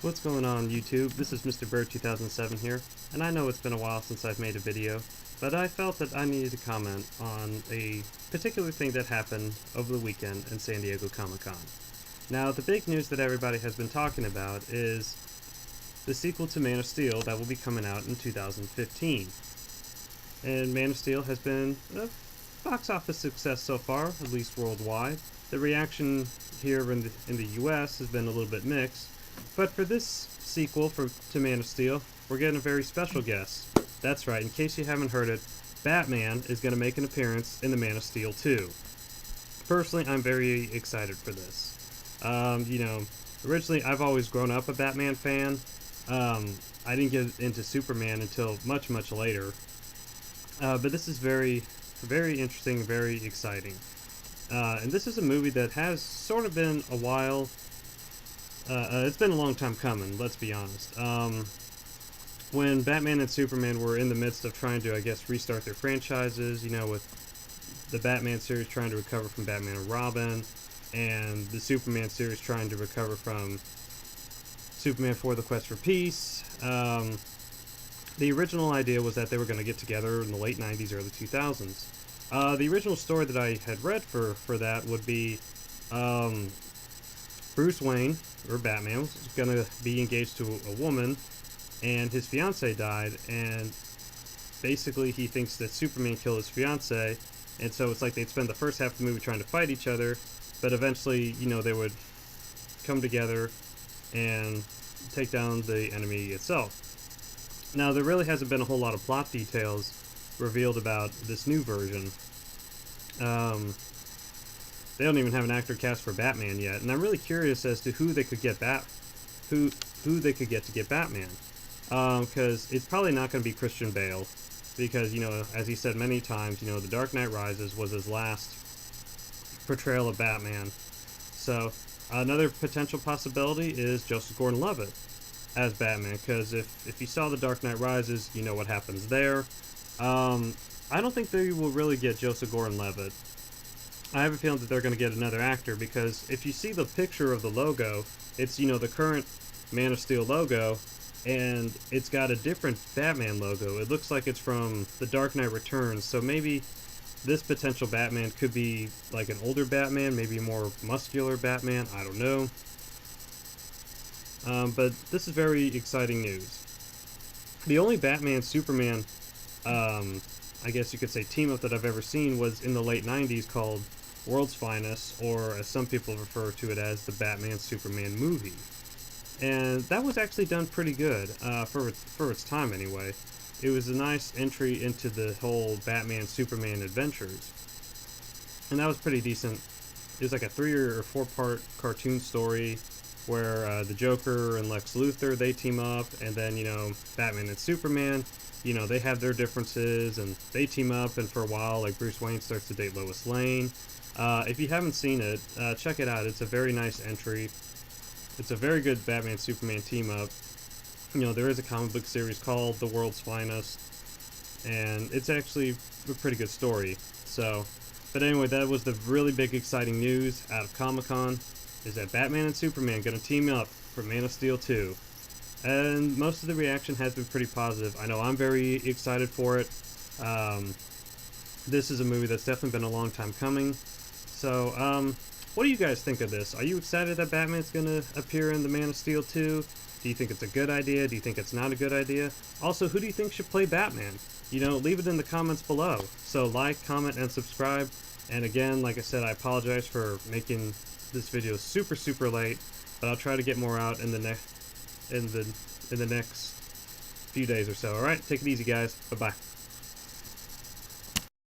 What's going on YouTube? This is Mr. Bird 2007 here, and I know it's been a while since I've made a video, but I felt that I needed to comment on a particular thing that happened over the weekend in San Diego Comic-Con. Now, the big news that everybody has been talking about is the sequel to Man of Steel that will be coming out in 2015. And Man of Steel has been a box office success so far, at least worldwide. The reaction here in the US has been a little bit mixed. But for this sequel to Man of Steel, we're getting a very special guest. That's right, in case you haven't heard it, Batman is going to make an appearance in the Man of Steel 2. Personally, I'm very excited for this. Originally I've always grown up a Batman fan. I didn't get into Superman until much later. But this is very, very interesting, very exciting. And this is a movie that has sort of been a while. It's been a long time coming, let's be honest. When Batman and Superman were in the midst of trying to, I guess, restart their franchises, with the Batman series trying to recover from Batman and Robin, and the Superman series trying to recover from Superman 4: The Quest for Peace, the original idea was that they were going to get together in the late 90s, early 2000s. The original story that I had read for that would be Bruce Wayne, or Batman, was going to be engaged to a woman, and his fiance died, and basically he thinks that Superman killed his fiance, and so it's like they'd spend the first half of the movie trying to fight each other, but eventually, they would come together and take down the enemy itself. Now, there really hasn't been a whole lot of plot details revealed about this new version. They don't even have an actor cast for Batman yet, and I'm really curious as to who they could get who they could get to get Batman. Because it's probably not going to be Christian Bale, because as he said many times, The Dark Knight Rises was his last portrayal of Batman. So another potential possibility is Joseph Gordon-Levitt as Batman, because if you saw The Dark Knight Rises, you know what happens there. I don't think they will really get Joseph Gordon-Levitt. I have a feeling that they're going to get another actor, because if you see the picture of the logo, it's, the current Man of Steel logo, and it's got a different Batman logo. It looks like it's from The Dark Knight Returns, so maybe this potential Batman could be like an older Batman, maybe a more muscular Batman, I don't know. But this is very exciting news. The only Batman-Superman, I guess you could say, team-up that I've ever seen was in the late 90s called World's Finest, or as some people refer to it as, the Batman-Superman movie. And that was actually done pretty good, for its time anyway. It was a nice entry into the whole Batman-Superman adventures. And that was pretty decent. It was like a 3 or 4 part cartoon story where the Joker and Lex Luthor, they team up, and then, Batman and Superman, they have their differences, and they team up, and for a while, like, Bruce Wayne starts to date Lois Lane. If you haven't seen it, check it out. It's a very nice entry. It's a very good Batman-Superman team-up. There is a comic book series called The World's Finest, and it's actually a pretty good story. But anyway, that was the really big, exciting news out of Comic-Con, is that Batman and Superman going to team up for Man of Steel 2. And most of the reaction has been pretty positive. I know I'm very excited for it. This is a movie that's definitely been a long time coming. So, what do you guys think of this? Are you excited that Batman's going to appear in the Man of Steel 2? Do you think it's a good idea? Do you think it's not a good idea? Also, who do you think should play Batman? Leave it in the comments below. So like, comment, and subscribe. And again, like I said, I apologize for making this video super late, but I'll try to get more out in the next few days or so. Alright, take it easy, guys. Bye-bye.